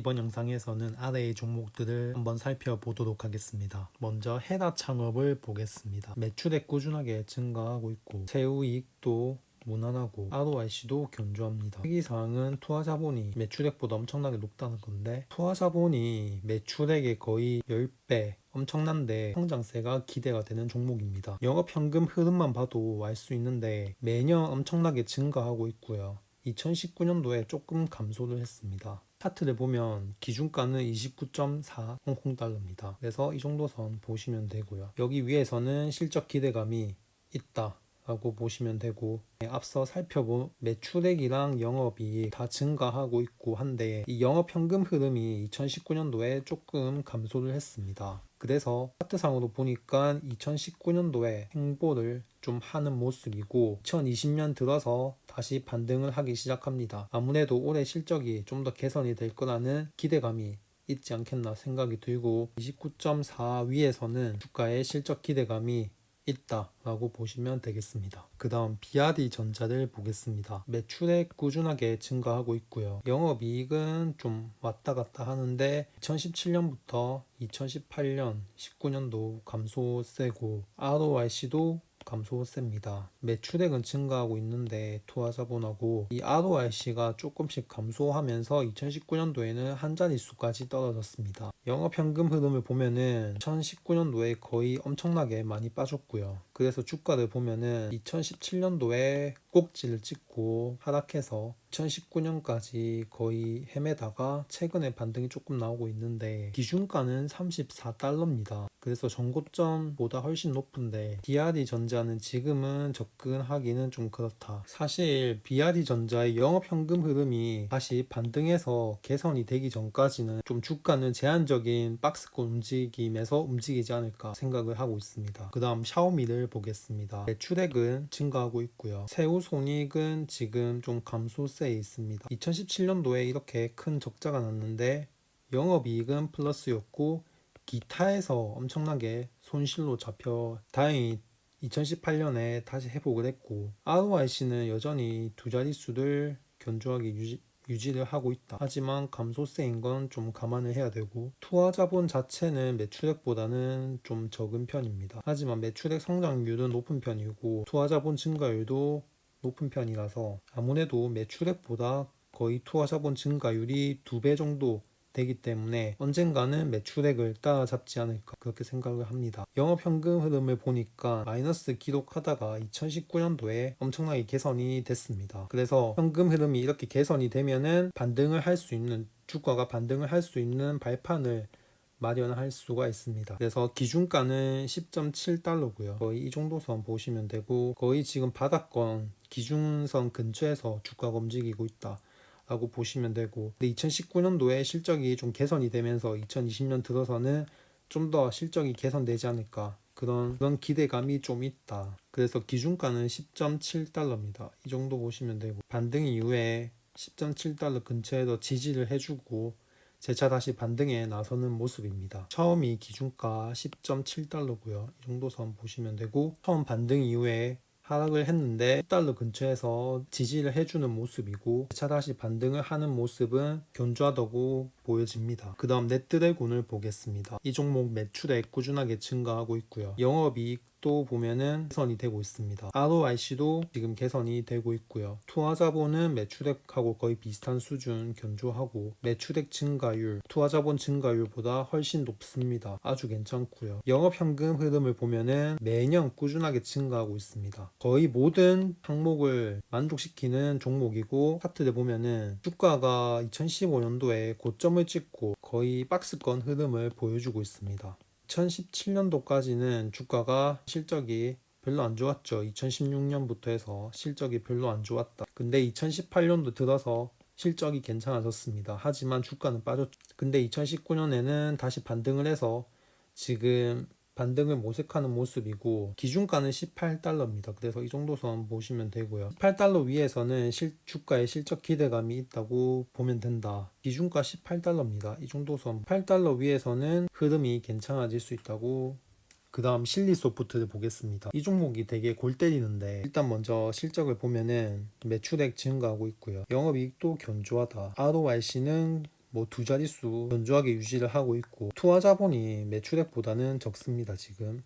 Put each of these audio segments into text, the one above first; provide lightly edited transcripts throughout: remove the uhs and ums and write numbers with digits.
이번 영상에서는 아래의 종목들을 한번 살펴보도록 하겠습니다. 먼저 헤라 창업을 보겠습니다. 매출액 꾸준하게 증가하고 있고 세후이익도 무난하고 ROIC도 견조합니다. 특이사항은 투하자본이 매출액보다 엄청나게 높다는 건데, 투하자본이 매출액의 거의 10배 엄청난데 성장세가 기대가 되는 종목입니다. 영업현금 흐름만 봐도 알 수 있는데 매년 엄청나게 증가하고 있고요. 2019년도에 조금 감소를 했습니다. 차트를 보면 기준가는 29.4 홍콩달러입니다. 그래서 이 정도 선 보시면 되고요. 여기 위에서는 실적 기대감이 있다 라고 보시면 되고, 앞서 살펴본 매출액이랑 영업이 다 증가하고 있고 한데, 이 영업현금 흐름이 2019년도에 조금 감소를 했습니다. 그래서 차트상으로 보니까 2019년도에 횡보를 좀 하는 모습이고 2020년 들어서 다시 반등을 하기 시작합니다. 아무래도 올해 실적이 좀 더 개선이 될 거라는 기대감이 있지 않겠나 생각이 들고, 29.4 위에서는 주가의 실적 기대감이 있다라고 보시면 되겠습니다. 그 다음 BRD전자를 보겠습니다. 매출액 꾸준하게 증가하고 있고요. 영업이익은 좀 왔다 갔다 하는데 2017년부터 2018년, 19년도 감소세고 ROIC도 감소세입니다. 매출액은 증가하고 있는데 투하자본하고 이 ROIC가 조금씩 감소하면서 2019년도에는 한 자릿수까지 떨어졌습니다. 영업현금 흐름을 보면은 2019년도에 거의 엄청나게 많이 빠졌고요. 그래서 주가를 보면은 2017년도에 꼭지를 찍고 하락해서 2019년까지 거의 헤매다가 최근에 반등이 조금 나오고 있는데, 기준가는 34달러입니다. 그래서 전고점보다 훨씬 높은데 BRD전자는 지금은 접근하기는 좀 그렇다. 사실 BRD전자의 영업현금 흐름이 다시 반등해서 개선이 되기 전까지는 좀 주가는 제한적인 박스권 움직임에서 움직이지 않을까 생각을 하고 있습니다. 그 다음 샤오미를 보겠습니다. 매출액은 증가하고 있고요. 세후손익은 지금 좀 감소세에 있습니다. 2017년도에 이렇게 큰 적자가 났는데 영업이익은 플러스였고 기타에서 엄청나게 손실로 잡혀 다행히 2018년에 다시 회복을 했고, ROIC는 여전히 두 자릿수를 견조하게 유지를 하고 있다. 하지만 감소세인 건 좀 감안을 해야 되고, 투하자본 자체는 매출액보다는 좀 적은 편입니다. 하지만 매출액 성장률은 높은 편이고 투하자본 증가율도 높은 편이라서 아무래도 매출액보다 거의 투하자본 증가율이 2배 정도 되기 때문에 언젠가는 매출액을 따라잡지 않을까 그렇게 생각을 합니다. 영업현금 흐름을 보니까 마이너스 기록하다가 2019년도에 엄청나게 개선이 됐습니다. 그래서 현금 흐름이 이렇게 개선이 되면은 반등을 할 수 있는, 주가가 반등을 할 수 있는 발판을 마련할 수가 있습니다. 그래서 기준가는 10.7달러고요. 거의 이 정도 선 보시면 되고, 거의 지금 바닥권 기준선 근처에서 주가가 움직이고 있다 라고 보시면 되고, 근데 2019년도에 실적이 좀 개선이 되면서 2020년 들어서는 좀 더 실적이 개선되지 않을까 그런 기대감이 좀 있다. 그래서 기준가는 10.7달러입니다. 이 정도 보시면 되고, 반등 이후에 10.7달러 근처에서 지지를 해주고 재차 다시 반등에 나서는 모습입니다. 처음이 기준가 10.7달러고요. 이 정도 선 보시면 되고, 처음 반등 이후에 하락을 했는데 10달러 근처에서 지지를 해주는 모습이고, 차 다시 반등을 하는 모습은 견조하다고 보여집니다. 그 다음 넷드래곤을 보겠습니다. 이 종목 매출액 꾸준하게 증가하고 있고요. 영업이익도 보면은 개선이 되고 있습니다. ROIC도 지금 개선이 되고 있고요. 투하자본은 매출액하고 거의 비슷한 수준 견조하고, 매출액 증가율, 투하자본 증가율보다 훨씬 높습니다. 아주 괜찮고요. 영업현금 흐름을 보면은 매년 꾸준하게 증가하고 있습니다. 거의 모든 항목을 만족시키는 종목이고, 차트를 보면은 주가가 2015년도에 고점을 찍고 거의 박스권 흐름을 보여주고 있습니다. 2017년도까지는 주가가 실적이 별로 안 좋았죠. 2016년부터 해서 실적이 별로 안 좋았다. 근데 2018년도 들어서 실적이 괜찮아졌습니다. 하지만 주가는 빠졌죠. 근데 2019년에는 다시 반등을 해서 지금 반등을 모색하는 모습이고, 기준가는 18달러입니다. 그래서 이 정도 선 보시면 되고요. 18달러 위에서는 주가의 실적 기대감이 있다고 보면 된다. 기준가 18달러입니다. 이 정도 선 8달러 위에서는 흐름이 괜찮아질 수 있다고. 그 다음 실리소프트를 보겠습니다. 이 종목이 되게 골 때리는데, 일단 먼저 실적을 보면은 매출액 증가하고 있고요. 영업이익도 견조하다. ROIC는 뭐 두 자릿수 견조하게 유지를 하고 있고, 투하 자본이 매출액보다는 적습니다. 지금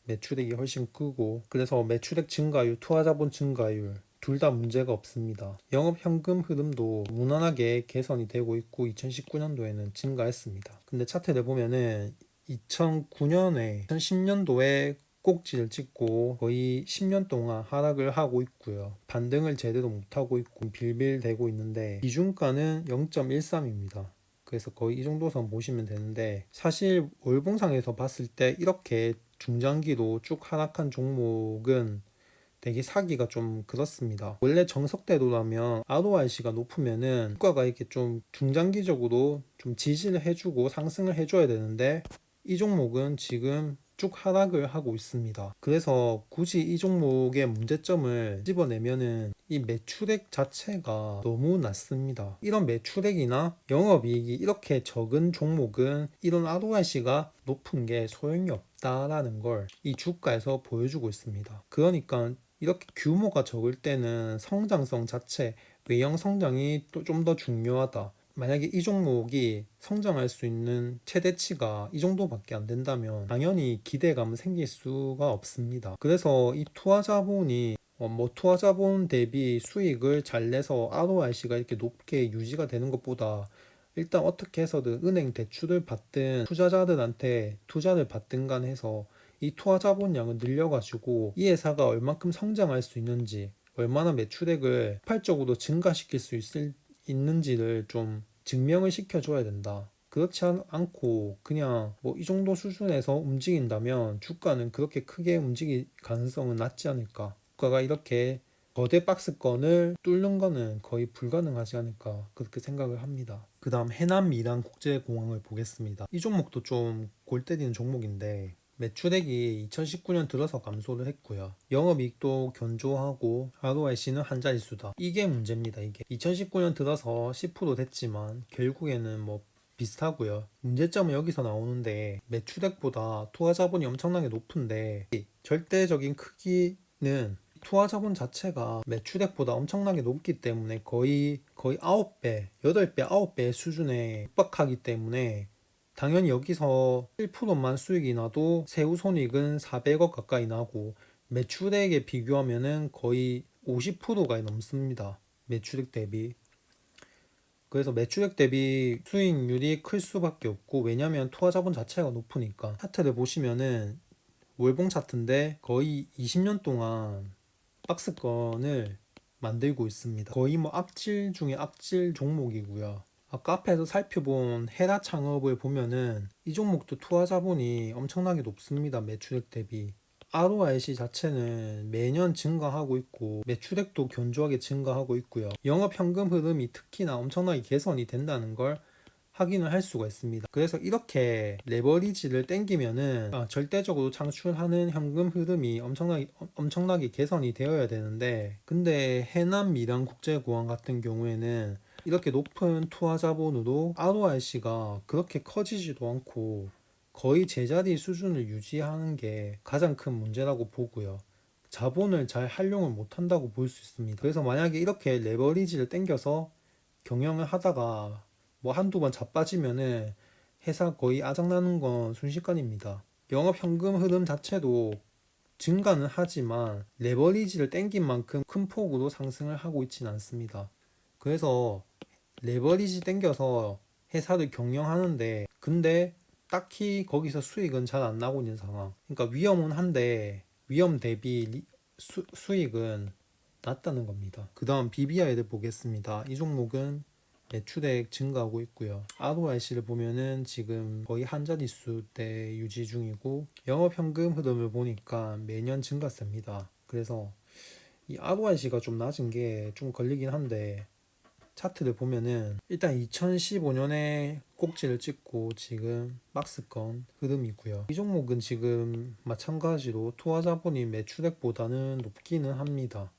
매출액이 훨씬 크고, 그래서 매출액 증가율, 투하 자본 증가율 둘 다 문제가 없습니다. 영업 현금 흐름도 무난하게 개선이 되고 있고 2019년도에는 증가했습니다. 근데 차트를 보면은 2009년에 2010년도에 꼭지를 찍고 거의 10년 동안 하락을 하고 있고요. 반등을 제대로 못하고 있고 빌빌대고 있는데 기준가는 0.13입니다. 그래서 거의 이 정도 선 보시면 되는데, 사실 월봉상에서 봤을 때 이렇게 중장기로 쭉 하락한 종목은 되게 사기가 좀 그렇습니다. 원래 정석대로라면 ROIC가 높으면은 주가가 이렇게 좀 중장기적으로 좀 지지를 해주고 상승을 해줘야 되는데, 이 종목은 지금 쭉 하락을 하고 있습니다. 그래서 굳이 이 종목의 문제점을 집어내면은 이 매출액 자체가 너무 낮습니다. 이런 매출액이나 영업이익이 이렇게 적은 종목은 이런 ROIC가 높은 게 소용이 없다라는 걸 이 주가에서 보여주고 있습니다. 그러니까 이렇게 규모가 적을 때는 성장성 자체, 외형 성장이 또 좀 더 중요하다. 만약에 이 종목이 성장할 수 있는 최대치가 이 정도밖에 안 된다면 당연히 기대감은 생길 수가 없습니다. 그래서 이 투자자본이 뭐 투자자본 대비 수익을 잘 내서 ROIC가 이렇게 높게 유지가 되는 것보다 일단 어떻게 해서든 은행 대출을 받든 투자자들한테 투자를 받든 간 해서 이 투자자본량을 늘려가지고 이 회사가 얼만큼 성장할 수 있는지, 얼마나 매출액을 폭발적으로 증가시킬 수 있는지를 좀 증명을 시켜줘야 된다. 그렇지 않고 그냥 뭐 이 정도 수준에서 움직인다면 주가는 그렇게 크게 움직일 가능성은 낮지 않을까. 주가가 이렇게 거대 박스권을 뚫는 거는 거의 불가능하지 않을까, 그렇게 생각을 합니다. 그 다음 해남 미란 국제공항을 보겠습니다. 이 종목도 좀 골 때리는 종목인데 매출액이 2019년 들어서 감소를 했고요. 영업이익도 견조하고 ROIC는 한 자릿수다. 이게 문제입니다. 이게 2019년 들어서 10% 됐지만 결국에는 뭐 비슷하고요. 문제점은 여기서 나오는데, 매출액보다 투하 자본이 엄청나게 높은데 절대적인 크기는 투하 자본 자체가 매출액보다 엄청나게 높기 때문에 거의 9배, 8배, 9배 수준에 육박하기 때문에 당연히 여기서 1%만 수익이 나도 세후손익은 400억 가까이 나고 매출액에 비교하면은 거의 50%가 넘습니다. 매출액 대비. 그래서 매출액 대비 수익률이 클 수밖에 없고, 왜냐면 투하 자본 자체가 높으니까. 차트를 보시면은 월봉 차트인데 거의 20년 동안 박스권을 만들고 있습니다. 거의 뭐 악질 중에 악질 종목이고요. 아까 앞에서 살펴본 헤라 창업을 보면은 이 종목도 투하 자본이 엄청나게 높습니다. 매출액 대비. ROIC 자체는 매년 증가하고 있고 매출액도 견조하게 증가하고 있고요. 영업 현금 흐름이 특히나 엄청나게 개선이 된다는 걸 확인을 할 수가 있습니다. 그래서 이렇게 레버리지를 땡기면은 절대적으로 창출하는 현금 흐름이 엄청나게 개선이 되어야 되는데, 근데 해남 밀양국제공항 같은 경우에는 이렇게 높은 투하 자본으로 ROIC가 그렇게 커지지도 않고 거의 제자리 수준을 유지하는 게 가장 큰 문제라고 보고요. 자본을 잘 활용을 못한다고 볼 수 있습니다. 그래서 만약에 이렇게 레버리지를 땡겨서 경영을 하다가 뭐 한두 번 자빠지면은 회사 거의 아작나는 건 순식간입니다. 영업 현금 흐름 자체도 증가는 하지만 레버리지를 땡긴 만큼 큰 폭으로 상승을 하고 있지는 않습니다. 그래서 레버리지 땡겨서 회사를 경영하는데 근데 딱히 거기서 수익은 잘 안 나고 있는 상황. 그러니까 위험은 한데 위험 대비 수익은 낮다는 겁니다. 그 다음 BBI를 보겠습니다. 이 종목은 매출액 증가하고 있고요. ROIC를 보면은 지금 거의 한 자릿수대 유지 중이고 영업 현금 흐름을 보니까 매년 증가세입니다. 그래서 이 ROIC가 좀 낮은 게 좀 걸리긴 한데, 차트를 보면은 일단 2015년에 꼭지를 찍고 지금 박스권 흐름이고요. 이 종목은 지금 마찬가지로 투하 자본이 매출액보다는 높기는 합니다.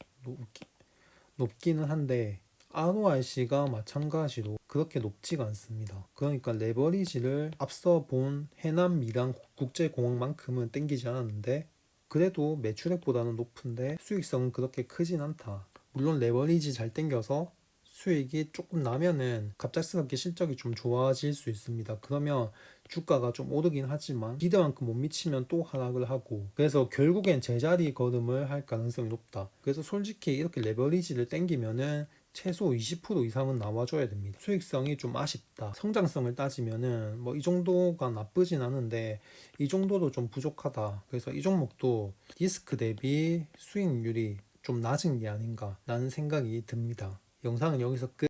높기는 한데 ROIC가 마찬가지로 그렇게 높지가 않습니다. 그러니까 레버리지를 앞서 본 해남 밀양 국제공항만큼은 땡기지 않았는데 그래도 매출액보다는 높은데 수익성은 그렇게 크진 않다. 물론 레버리지 잘 땡겨서 수익이 조금 나면은 갑작스럽게 실적이 좀 좋아질 수 있습니다. 그러면 주가가 좀 오르긴 하지만 기대만큼 못 미치면 또 하락을 하고, 그래서 결국엔 제자리 걸음을 할 가능성이 높다. 그래서 솔직히 이렇게 레버리지를 땡기면은 최소 20% 이상은 나와줘야 됩니다. 수익성이 좀 아쉽다. 성장성을 따지면은 뭐 이 정도가 나쁘진 않은데 이 정도도 좀 부족하다. 그래서 이 종목도 리스크 대비 수익률이 좀 낮은 게 아닌가 라는 생각이 듭니다. 영상은 여기서 끝.